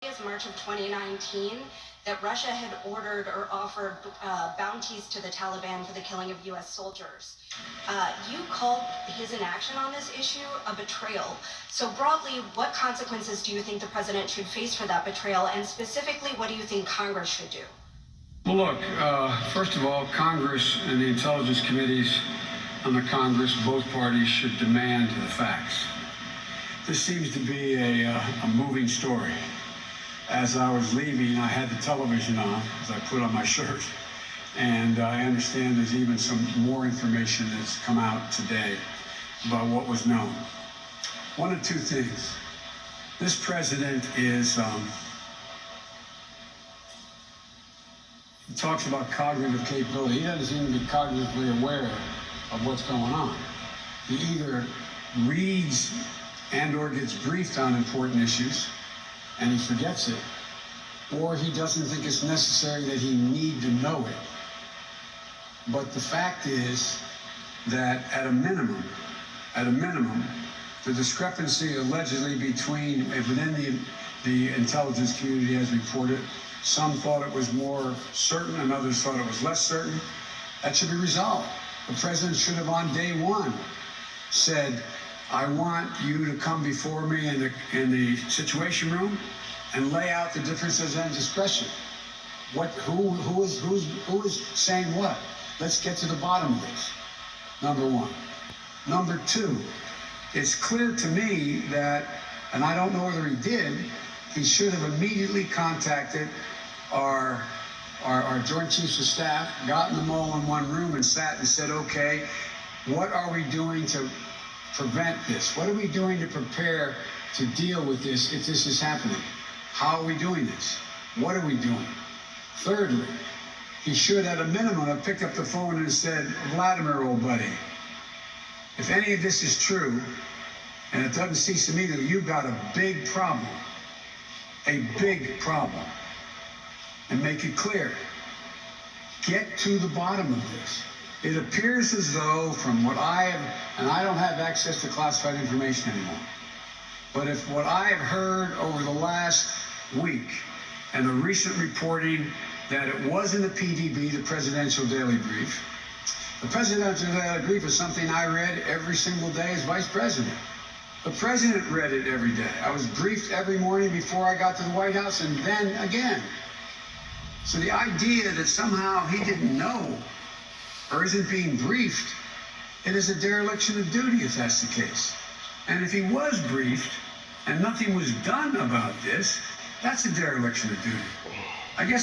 As March of 2019 that Russia had ordered or offered bounties to the Taliban for the killing of U.S. soldiers. You called his inaction on this issue a betrayal. So broadly, what consequences do you think the president should face for that betrayal? And specifically, what do you think Congress should do? Well, look, first of all, Congress and the intelligence committees on the Congress, both parties should demand the facts. This seems to be a moving story. As I was leaving, I had the television on, as I put on my shirt, and I understand there's even some more information that's come out today about what was known. One of two things. This president is, he talks about cognitive capability. He doesn't seem to be cognitively aware of what's going on. He either reads and or gets briefed on important issues, and he forgets it, or he doesn't think it's necessary that he need to know it. But the fact is that at a minimum, the discrepancy allegedly within the intelligence community as reported, some thought it was more certain and others thought it was less certain. That should be resolved. The president should have on day one said, I want you to come before me in the Situation Room and lay out the differences and discretion. Who is saying what? Let's get to the bottom of this. Number one. Number two, it's clear to me that, and I don't know whether he did, he should have immediately contacted our Joint Chiefs of Staff, gotten them all in one room and sat and said, okay, what are we doing to prevent this? What are we doing to prepare to deal with this if this is happening? How are we doing this? What are we doing? Thirdly, he should at a minimum have picked up the phone and said, Vladimir, old buddy, if any of this is true, and it doesn't cease to me that you've got a big problem, and make it clear. Get to the bottom of this. It appears as though, from what I have, and I don't have access to classified information anymore, but if what I have heard over the last week and the recent reporting that it was in the PDB, the Presidential Daily Brief. The Presidential Daily Brief is something I read every single day as Vice President. The President read it every day. I was briefed every morning before I got to the White House and then again. So the idea that somehow he didn't know or isn't being briefed, it is a dereliction of duty if that's the case. And if he was briefed and nothing was done about this, that's a dereliction of duty. I guess